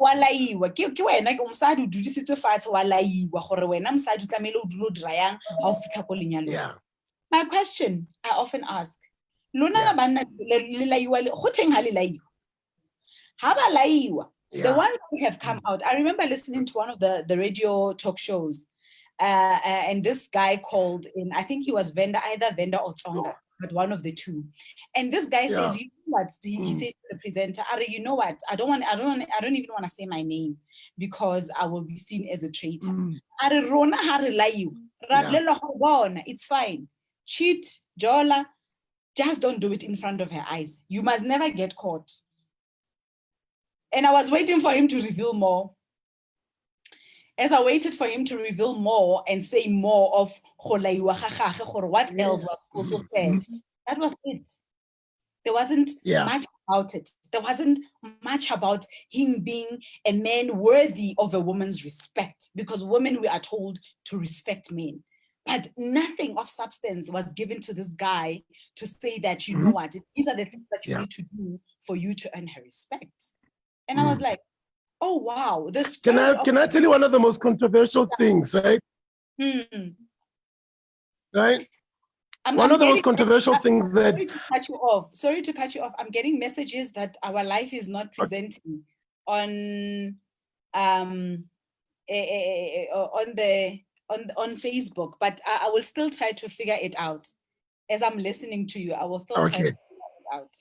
Speaker 1: wa laiwa ke wena ke mosadi o dudisitswe fatshe wa laiwa gore wena mosadi o tlamele o dilo dira yang ha o fitlha ko lenyalong. My question I often ask, lona la banna le laiwa le go teng ha le laiwa ha ba laiwa, the ones who have come out. I remember listening to one of the radio talk shows, and this guy called in, I think he was either Venda or Tsonga, but one of the two. And this guy says, you know what? He says to the presenter, Ari, you know what? I don't even want to say my name because I will be seen as a traitor. Ari rona ha re laiwa. It's fine. Cheat, jola, just don't do it in front of her eyes. You must never get caught. And I was waiting for him to reveal more. As I waited for him to reveal more and say more of what else was also said, that was it. There wasn't much about it. There wasn't much about him being a man worthy of a woman's respect, because women, we are told to respect men. But nothing of substance was given to this guy to say that, you know what, these are the things that you need to do for you to earn her respect. And I was like, oh, wow. Can
Speaker 2: I tell you one of the most controversial things, right? Right? One of the most controversial things that...
Speaker 1: Sorry to cut you off. I'm getting messages that our life is not presenting on Facebook, but I will still try to figure it out. As I'm listening to you, I will still try to figure it out.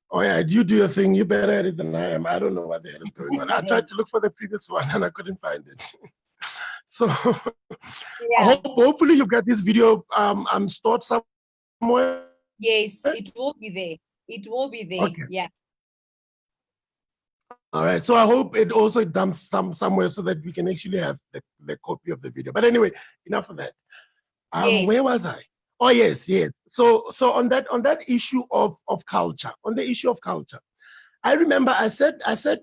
Speaker 2: Oh yeah, you do your thing. You're better at it than I am. I don't know what the hell is going on. I tried to look for the previous one and I couldn't find it. So hopefully you've got this video stored somewhere.
Speaker 1: Yes, it will be there. It will be there. Okay. Yeah.
Speaker 2: All right. So I hope it also dumps somewhere so that we can actually have the copy of the video. But anyway, enough of that. Where was I? Oh yes. So on that issue of culture, I remember I said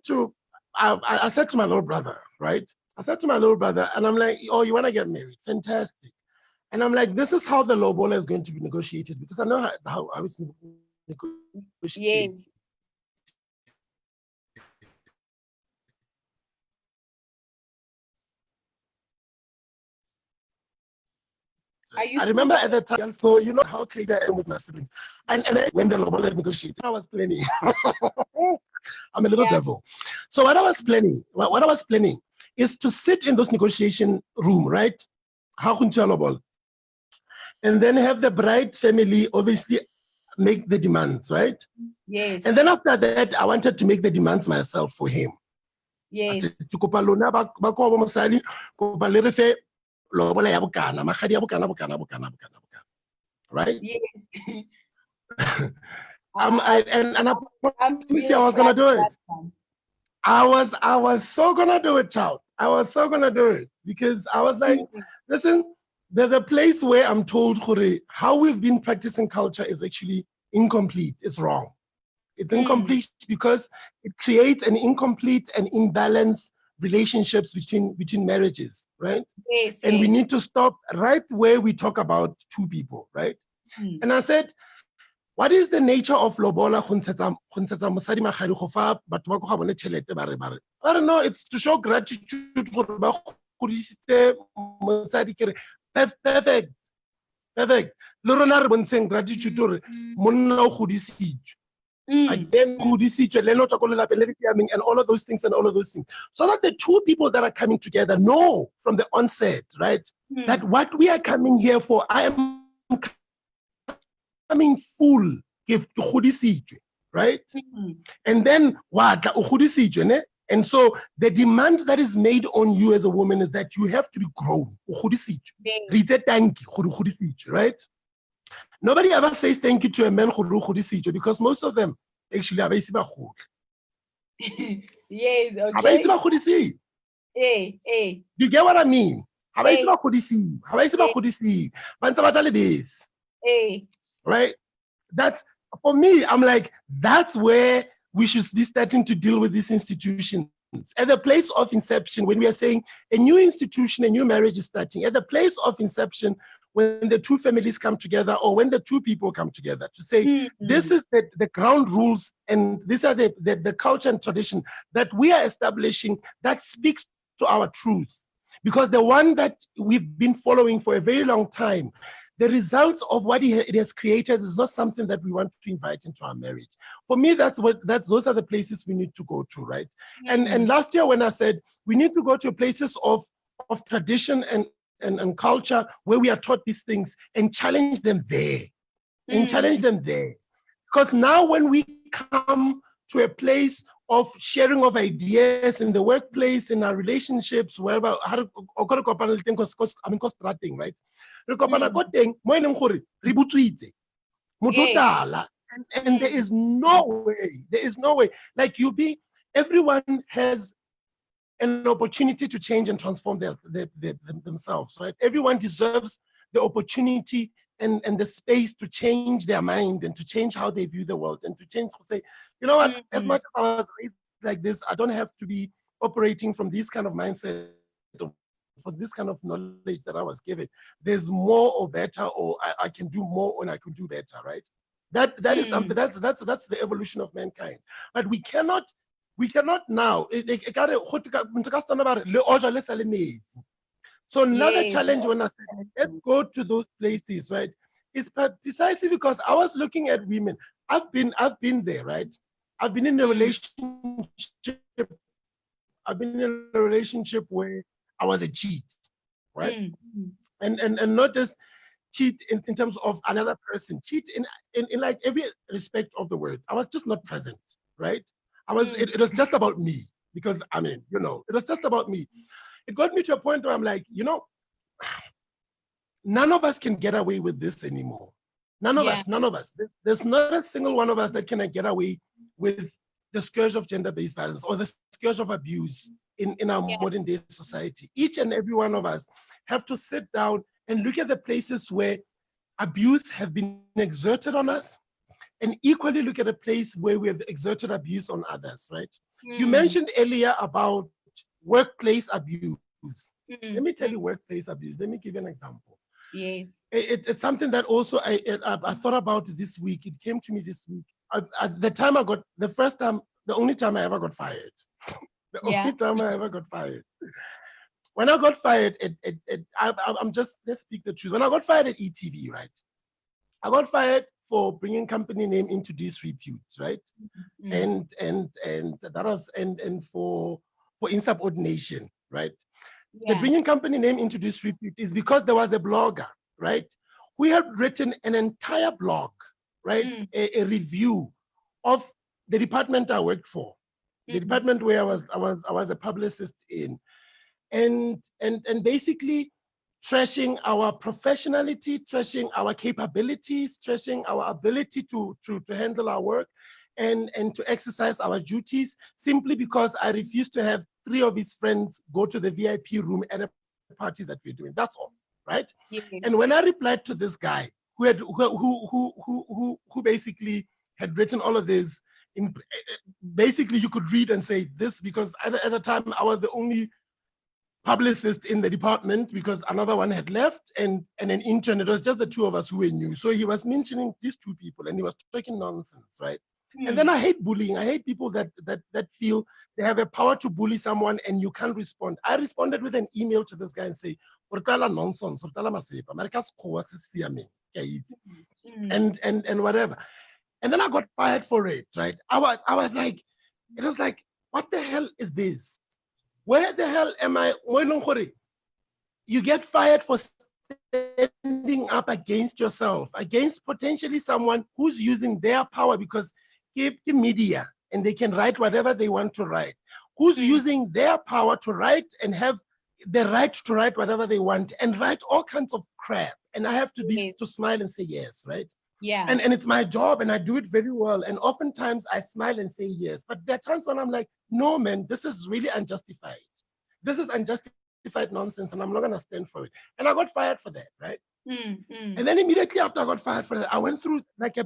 Speaker 2: to my little brother, right? I said to my little brother, and I'm like, oh, you want to get married? Fantastic. And I'm like, this is how the lobola is going to be negotiated, because I know how it's negotiated.
Speaker 1: Yes.
Speaker 2: I remember at the time, so you know how crazy I am with my siblings. And when the lobola is negotiated, I was planning. I'm a little devil. So what I was planning is to sit in this negotiation room, right? And then have the bride family obviously make the demands, right?
Speaker 1: Yes.
Speaker 2: And then after that, I wanted to make the demands myself for him.
Speaker 1: Yes.
Speaker 2: Right?
Speaker 1: Yes.
Speaker 2: I was gonna do it. I was so gonna do it, child. I was so gonna do it because I was like, listen, there's a place where I'm told, how we've been practicing culture is actually incomplete. It's wrong. It's incomplete because it creates an incomplete and imbalanced relationships between marriages, right?
Speaker 1: Yes,
Speaker 2: and
Speaker 1: yes.
Speaker 2: we need to stop right where we talk about two people, right? And I said, what is the nature of lobola? I don't know, it's to show gratitude. Perfect. Perfect. Le rona re bontsheng gratitude gore monna o godisitswe. Again, and all of those things and all of those things. So that the two people that are coming together know from the onset, right? That what we are coming here for, I am coming full gift, right? And then what? And so the demand that is made on you as a woman is that you have to be grown. Right? Nobody ever says thank you to a man because most of them actually are
Speaker 1: yes, okay. Hey.
Speaker 2: You get what I mean?
Speaker 1: Hey.
Speaker 2: Right? That's for me, I'm like, that's where we should be starting to deal with these institutions. At the place of inception, when we are saying a new institution, a new marriage is starting, at the place of inception, when the two families come together or when the two people come together to say, this is the ground rules and these are the culture and tradition that we are establishing that speaks to our truth. Because the one that we've been following for a very long time, the results of what it has created is not something that we want to invite into our marriage. For me, those are the places we need to go to, right? And last year when I said we need to go to places of tradition and culture where we are taught these things and challenge them there. Because now when we come to a place of sharing of ideas in the workplace, in our relationships, wherever, right? And there is no way. Like everyone has an opportunity to change and transform themselves, right? Everyone deserves the opportunity and the space to change their mind and to change how they view the world and to change to say, you know what, as much as I was raised like this, I don't have to be operating from this kind of mindset, for this kind of knowledge that I was given. There's more or better, or I can do more and I can do better, right? That is something, that's the evolution of mankind. But we cannot now. So another challenge when I said, let's go to those places, right, is precisely because I was looking at women. I've been there, right? I've been in a relationship. I've been in a relationship where I was a cheat, right? And not just cheat in terms of another person, cheat in like every respect of the word. I was just not present, right? It was just about me, because I mean, it was just about me. It got me to a point where I'm like, none of us can get away with this anymore. None of us. There's not a single one of us that can get away with the scourge of gender-based violence or the scourge of abuse in our modern day society. Each and every one of us have to sit down and look at the places where abuse have been exerted on us, and equally look at a place where we have exerted abuse on others, right? You mentioned earlier about workplace abuse. Let me tell you workplace abuse. Let me give you an example.
Speaker 1: Yes.
Speaker 2: It's something that also I thought about this week. It came to me this week. At the time the only time I ever got fired. Only time I ever got fired. When I got fired, let's speak the truth. When I got fired at ETV, right? I got fired for bringing company name into disrepute, right? And that was and for insubordination, right? The bringing company name into disrepute is because there was a blogger, right, who had written an entire blog, right, a review of the department I worked for, the department where I was a publicist in, and basically trashing our professionality, trashing our capabilities, trashing our ability to handle our work and to exercise our duties, simply because I refused to have 3 of his friends go to the VIP room at a party that we're doing. That's all, right? Yes. And when I replied to this guy who basically had written all of this basically you could read and say this, because at the time I was the only publicist in the department because another one had left, and an intern. It was just the two of us who were new. So he was mentioning these two people and he was talking nonsense, right? And then I hate bullying. I hate people that feel they have a power to bully someone and you can't respond. I responded with an email to this guy and say, nonsense, and whatever. And then I got fired for it, right? I was like, it was like, what the hell is this? Where the hell am I? You get fired for standing up against yourself, against potentially someone who's using their power, because give the media and they can write whatever they want to write, who's using their power to write and have the right to write whatever they want and write all kinds of crap. And I have to to smile and say yes, right?
Speaker 1: Yeah.
Speaker 2: And it's my job and I do it very well. And oftentimes I smile and say yes. But there are times when I'm like, no, man, this is really unjustified. This is unjustified nonsense and I'm not going to stand for it. And I got fired for that, right? And then immediately after I got fired for that, I went through like a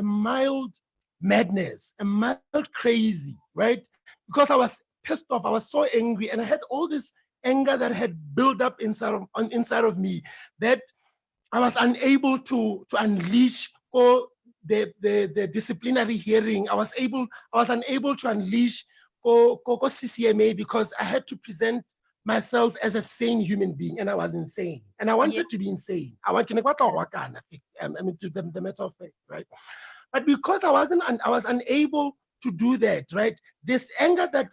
Speaker 2: mild madness, a mild crazy, right? Because I was pissed off. I was so angry and I had all this anger that had built up inside of me that I was unable to unleash the disciplinary hearing. I was unable to unleash CCMA because I had to present myself as a sane human being, and I was insane. And I wanted to be insane. I mean, to the matter of fact, right? But because I was unable to do that, right? This anger that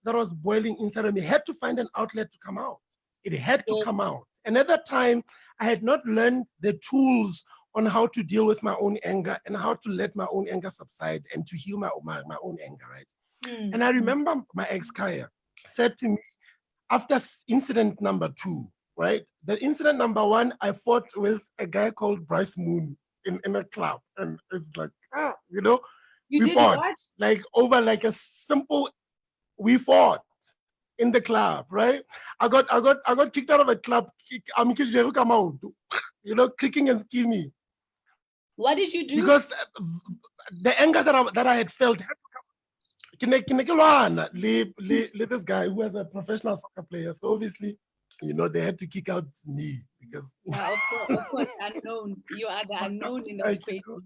Speaker 2: was boiling inside of me had to find an outlet to come out. It had to come out. And at that time, I had not learned the tools on how to deal with my own anger and how to let my own anger subside and to heal my own anger, right? And I remember my ex Kaya said to me after incident number 2, right? The incident number 1, I fought with a guy called Bryce Moon in a club. And it's like, we fought what? Like over like a simple, we fought in the club, right? I got kicked out of a club. I'm come out, kicking and scheming.
Speaker 1: What did you do?
Speaker 2: Because the anger that I had felt had to come. Leave this guy who was a professional soccer player. So obviously, they had to kick out me because
Speaker 1: of course, unknown. You are the unknown in the equation.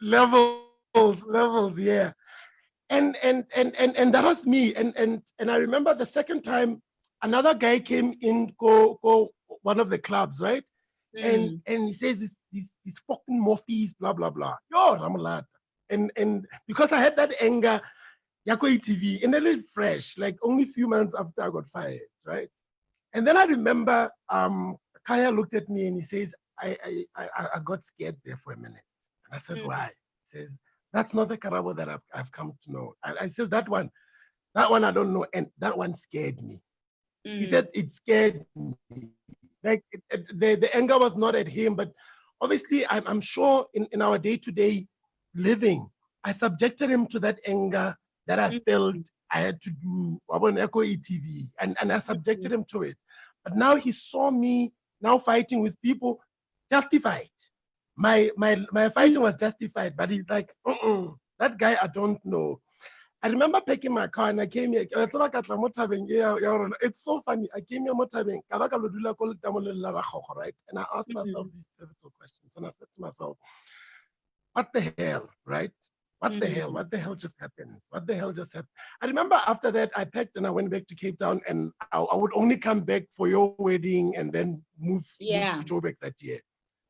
Speaker 2: levels, yeah. And that was me. And I remember the second time another guy came in go one of the clubs, right? And he says these fucking morphies, blah blah blah. Yo, I'm a lad. And because I had that anger, Yako TV, and a little fresh, like only a few months after I got fired, right? And then I remember Kaya looked at me and he says, I got scared there for a minute. And I said, why? He says, that's not the Karabo that I've come to know. I says, that one I don't know. And that one scared me. He said, it scared me. Like the anger was not at him, but obviously I'm sure in our day-to-day living, I subjected him to that anger that I felt I had to do on Echo ETV, and I subjected him to it. But now he saw me now fighting with people, justified. My fighting was justified, but he's like, that guy I don't know. I remember packing my car and I came here. It's so funny. I came here motorbike, right? And I asked myself these pivotal questions. And I said to myself, what the hell, right? What the hell? What the hell just happened? What the hell just happened? I remember after that, I packed and I went back to Cape Town, and I would only come back for your wedding and then move to Joburg that year.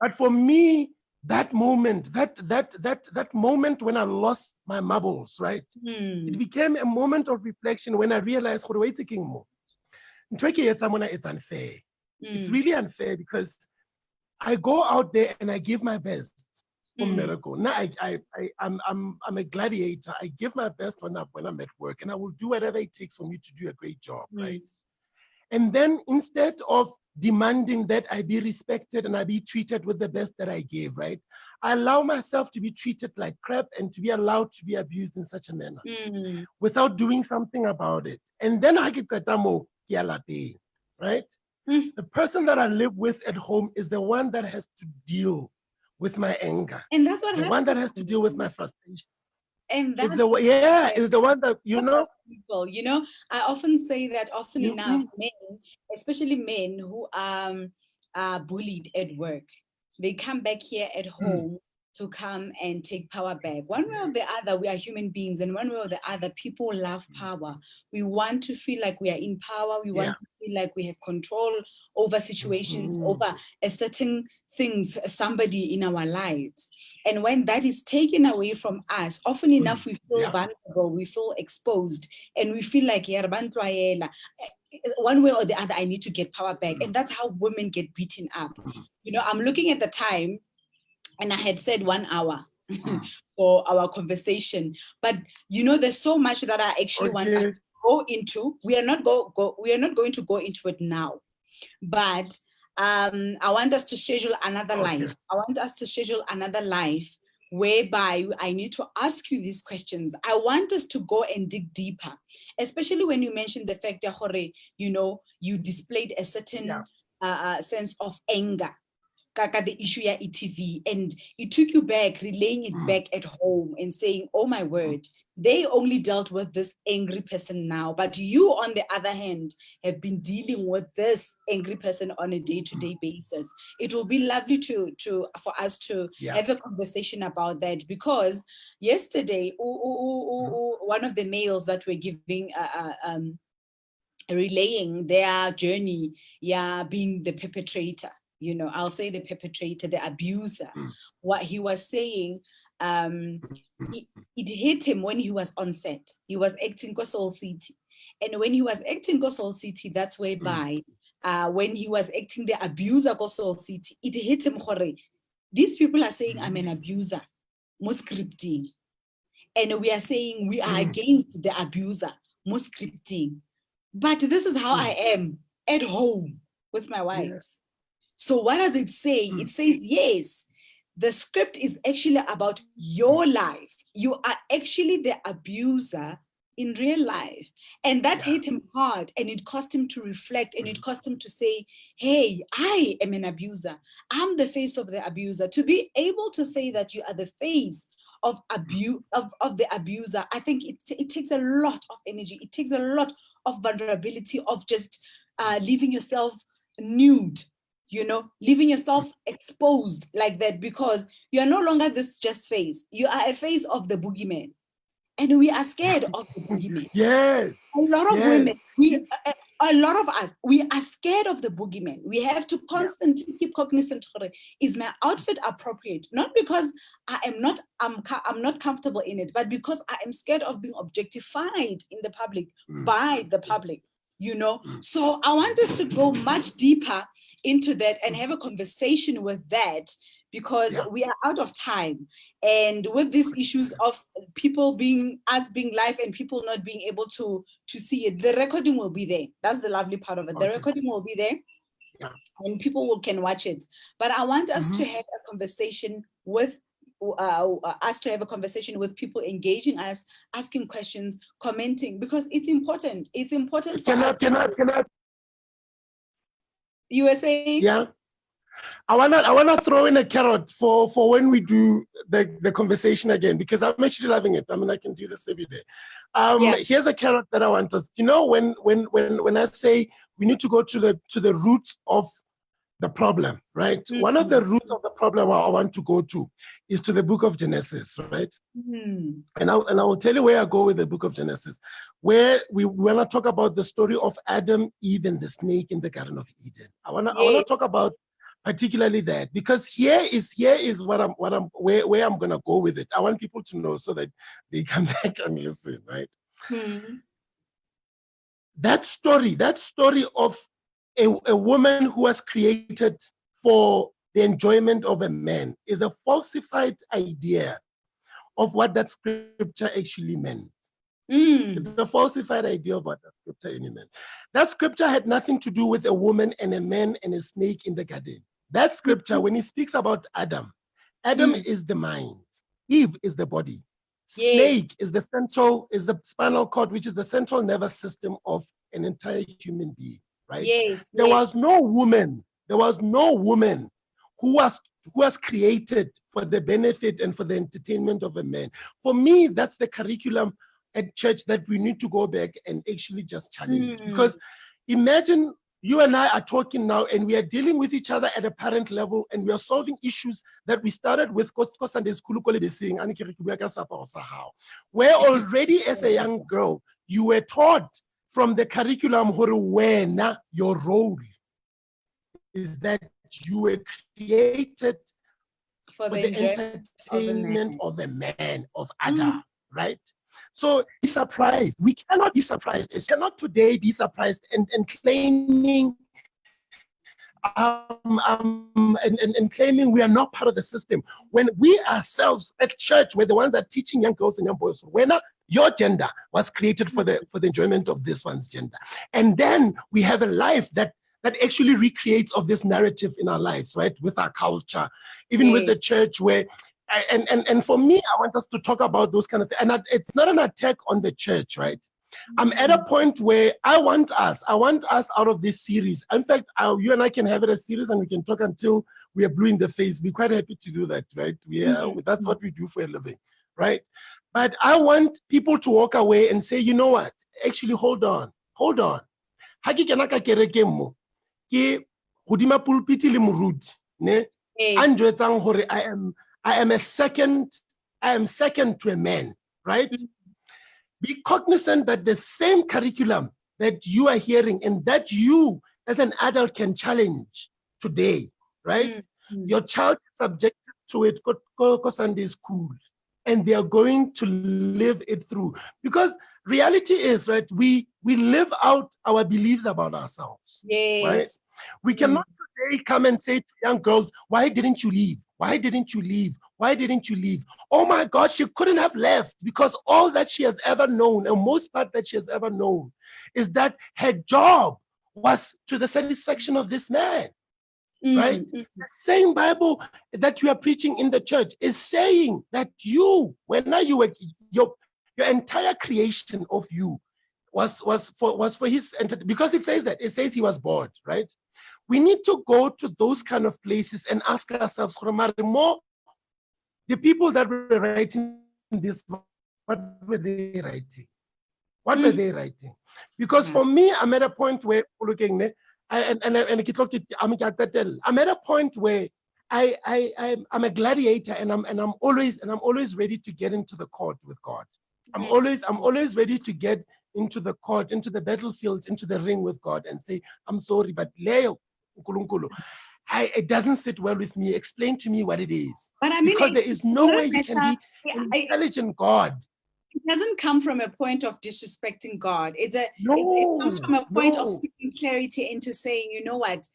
Speaker 2: But for me, that moment, that moment when I lost my marbles, right? It became a moment of reflection when I realized, it's unfair. It's really unfair because I go out there and I give my best for miracle. Now I'm a gladiator. I give my best when I'm at work, and I will do whatever it takes for me to do a great job, right? And then instead of demanding that I be respected and I be treated with the best that I gave, right? I allow myself to be treated like crap and to be allowed to be abused in such a manner without doing something about it. And then I get right? The person that I live with at home is the one that has to deal with my anger.
Speaker 1: And that's what
Speaker 2: the
Speaker 1: happens.
Speaker 2: one that has to deal with my frustration.
Speaker 1: And that's
Speaker 2: is the one that, you know.
Speaker 1: People, you know, I often say that often enough, men, especially men who are bullied at work, they come back here at home to come and take power back. One way or the other, we are human beings, and one way or the other, people love power. We want to feel like we are in power. We want to feel like we have control over situations, over a certain things, somebody in our lives. And when that is taken away from us, often enough, we feel vulnerable, we feel exposed, and we feel like, one way or the other, I need to get power back. And that's how women get beaten up. You know, I'm looking at the time, and I had said 1 hour for our conversation. But you know, there's so much that I actually want to go into. We are not going to go into it now. But I want us to schedule another life. I want us to schedule another life whereby I need to ask you these questions. I want us to go and dig deeper, especially when you mentioned the fact that, you know, you displayed a certain sense of anger. The issue ya ETV, and it took you back, relaying it back at home and saying, oh my word, they only dealt with this angry person now, but you, on the other hand, have been dealing with this angry person on a day-to-day basis. It will be lovely for us to have a conversation about that, because yesterday, one of the males that were giving relaying their journey, being the perpetrator. You know, I'll say the perpetrator, the abuser. What he was saying, it hit him when he was on set. He was acting Soul City. And when he was acting Soul City, that's whereby, when he was acting the abuser Soul City, it hit him. These people are saying, I'm an abuser, more scripting. And we are saying we are against the abuser, more scripting. But this is how I am at home with my wife. So what does it say? It says, yes, the script is actually about your life. You are actually the abuser in real life. And that hit him hard, and it caused him to reflect, and it caused him to say, hey, I am an abuser. I'm the face of the abuser. To be able to say that you are the face of the abuser, I think it takes a lot of energy. It takes a lot of vulnerability, of just leaving yourself nude, you know, leaving yourself exposed like that, because you are no longer this just face. You are a face of the boogeyman. And we are scared of the boogeyman.
Speaker 2: Yes.
Speaker 1: A lot of women, a lot of us, we are scared of the boogeyman. We have to constantly keep cognizant. Is my outfit appropriate? Not because I'm not comfortable in it, but because I am scared of being objectified in the public, by the public, you know? So I want us to go much deeper into that and have a conversation with that, because we are out of time. And with these issues of people being live and people not being able to see it, the recording will be there. That's the lovely part of it. The recording will be there, and people can watch it. But I want us to have a conversation with people engaging us, asking questions, commenting, because it's important. It's important for
Speaker 2: Can I?
Speaker 1: You were saying?
Speaker 2: Yeah. I wanna throw in a carrot for when we do the conversation again, because I'm actually loving it. I mean, I can do this every day. Here's a carrot that I want us. You know, when I say we need to go to the roots of the problem, right? One of the roots of the problem I want to go to is to the book of Genesis, right? And I will tell you where I go with the book of Genesis, where we want to talk about the story of Adam, Eve, and the snake in the Garden of Eden. I want to talk about particularly that, because here is where I'm gonna go with it. I want people to know so that they come back and listen, right? That story of a woman who was created for the enjoyment of a man is a falsified idea of what that scripture actually meant. It's a falsified idea of what that scripture actually meant. That scripture had nothing to do with a woman and a man and a snake in the garden. That scripture, when he speaks about Adam is the mind, Eve is the body, snake is the spinal cord, which is the central nervous system of an entire human being, right? There was no woman who was who was created for the benefit and for the entertainment of a man. For me, that's the curriculum at church that we need to go back and actually just challenge. Because imagine you and I are talking now and we are dealing with each other at a parent level and we are solving issues that we started with where already as a young girl, you were taught from the curriculum your role is that you were created for the entertainment of a man, of Adam, right? So be surprised. We cannot be surprised. We cannot today be surprised and claiming and claiming we are not part of the system when we ourselves at church were the ones that are teaching young girls and young boys when your gender was created for the enjoyment of this one's gender. And then we have a life that actually recreates of this narrative in our lives, right? With our culture, even with the church where, and for me, I want us to talk about those kind of things. And it's not an attack on the church, right? I'm at a point where I want us out of this series. In fact, you and I can have it a series and we can talk until we are blue in the face. We're quite happy to do that, right? That's what we do for a living, right? But I want people to walk away and say, you know what? Actually, hold on. Ke hodima pulpit le moruti ne anjwetsang hore I am second to a man, right? Be cognizant that the same curriculum that you are hearing and that you as an adult can challenge today, right? Your child is subjected to it go Sunday school and they are going to live it through, because reality is, right, we live out our beliefs about ourselves, right? We cannot today come and say to young girls, why didn't you leave? Why didn't you leave? Why didn't you leave? Oh my God, she couldn't have left, because all that she has ever known, and most part that she has ever known, is that her job was to the satisfaction of this man. Right? The same Bible that you are preaching in the church is saying that your entire creation of you was for his entertainment, because it says he was bored, right? We need to go to those kind of places and ask ourselves, more the people that were writing this, what were they writing? What were they writing? Because for me, I'm at a point where looking. I'm at a point where I'm a gladiator and I'm always ready to get into the court with God. I'm always ready to get into the court, into the battlefield, into the ring with God and say, I'm sorry, but Leo, it doesn't sit well with me. Explain to me what it is.
Speaker 1: But I mean,
Speaker 2: because there is no way you can be an intelligent God.
Speaker 1: It doesn't come from a point of disrespecting God. It comes from a point of seeking clarity into saying, you know what,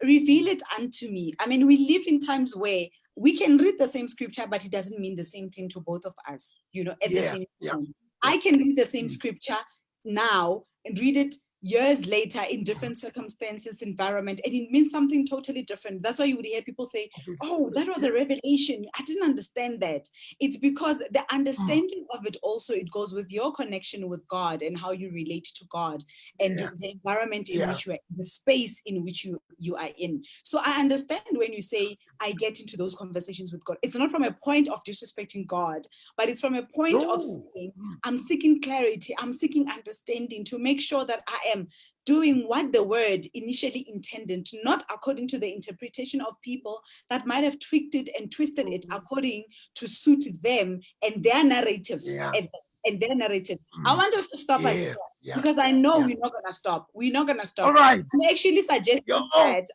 Speaker 1: reveal it unto me. I mean, we live in times where we can read the same scripture, but it doesn't mean the same thing to both of us, at the same time. I can read the same scripture now and read it years later in different circumstances, environment, and it means something totally different. That's why you would hear people say, oh, that was a revelation. I didn't understand that. It's because the understanding of it also, it goes with your connection with God and how you relate to God and the environment in which you are, the space in which you are in. So I understand when you say, I get into those conversations with God. It's not from a point of disrespecting God, but it's from a point of saying, I'm seeking clarity, I'm seeking understanding to make sure that I am doing what the word initially intended, not according to the interpretation of people that might have tweaked it and twisted it according to suit them and their narrative. And their narrative. I want us to stop us here because I know we're not gonna stop. We're not gonna stop.
Speaker 2: All right.
Speaker 1: I'm actually suggesting that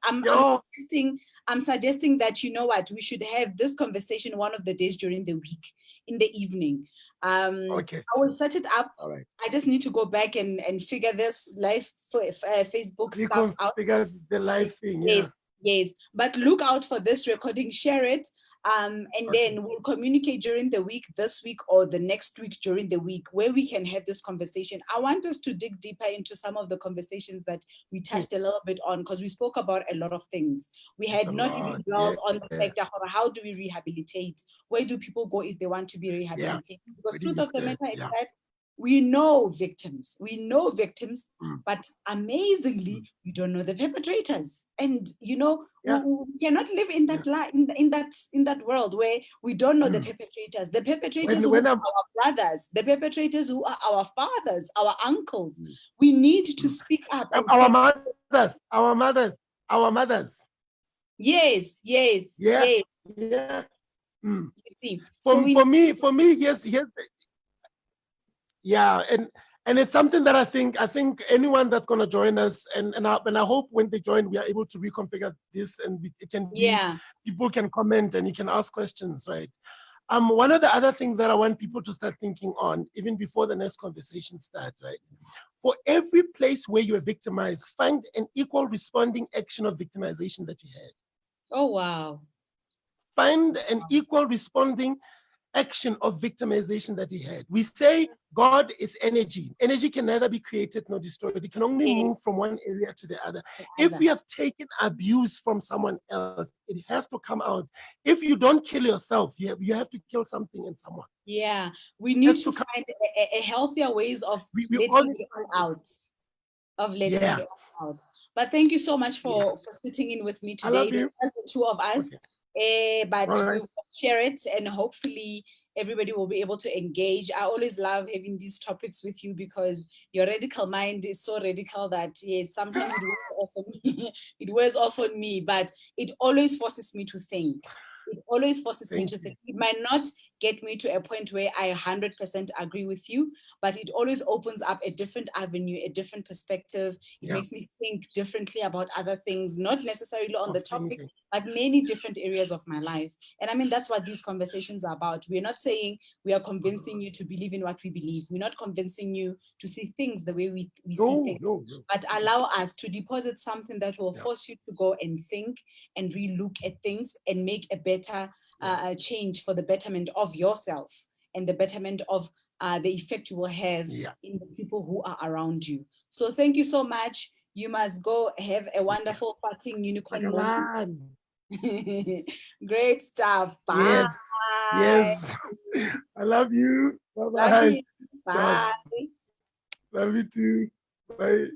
Speaker 1: I'm suggesting that, you know what, we should have this conversation one of the days during the week in the evening. I will set it up.
Speaker 2: All right.
Speaker 1: I just need to go back and figure this live Facebook stuff out.
Speaker 2: Figure the live thing.
Speaker 1: Yes. But look out for this recording. Share it. And then we'll communicate during the week, this week or the next week during the week, where we can have this conversation. I want us to dig deeper into some of the conversations that we touched a little bit on, because we spoke about a lot of things. We had not even dwelled on the fact of how do we rehabilitate? Where do people go if they want to be rehabilitated? Because truth of the matter is that we know victims, but amazingly, we don't know the perpetrators. And you know, we cannot live in that in that world where we don't know the perpetrators. The perpetrators who are our brothers, the perpetrators who are our fathers, our uncles. We need to speak up. And
Speaker 2: our mothers, our mothers, our mothers.
Speaker 1: Yes.
Speaker 2: Yeah.
Speaker 1: You see,
Speaker 2: for me, here's and it's something that I think anyone that's going to join us, and I hope when they join, we are able to reconfigure this, and it can be, people can comment and you can ask questions, right? One of the other things that I want people to start thinking on, even before the next conversation start, right? For every place where you are victimized, find an equal responding action of victimization that you had.
Speaker 1: Oh, wow.
Speaker 2: Find an equal responding action of victimization that he had. We say God is energy. Energy can neither be created nor destroyed. It can only move from one area to the other. If you have taken abuse from someone else, it has to come out. If you don't kill yourself, you have to kill something in someone.
Speaker 1: Yeah, we need to find a healthier ways of letting it all out. Of letting it all out. But thank you so much for sitting in with me today.
Speaker 2: I love you.
Speaker 1: That's the two of us. But we will share it, and hopefully everybody will be able to engage. I always love having these topics with you because your radical mind is so radical that yes, sometimes it wears off on me. It wears off on me, but it always forces me to think. It always forces me to think. It might not get me to a point where I 100% agree with you, but it always opens up a different avenue, a different perspective. It makes me think differently about other things, not necessarily on the topic, but many different areas of my life. And I mean, that's what these conversations are about. We're not saying we are convincing you to believe in what we believe. We're not convincing you to see things the way we see things, but allow us to deposit something that will force you to go and think and re-look at things and make a better change for the betterment of yourself and the betterment of the effect you will have in the people who are around you. So thank you so much. You must go have a wonderful farting unicorn moment. Great stuff. Bye.
Speaker 2: Yes. I love you. Bye-bye.
Speaker 1: Love you. Bye.
Speaker 2: Love you too. Bye.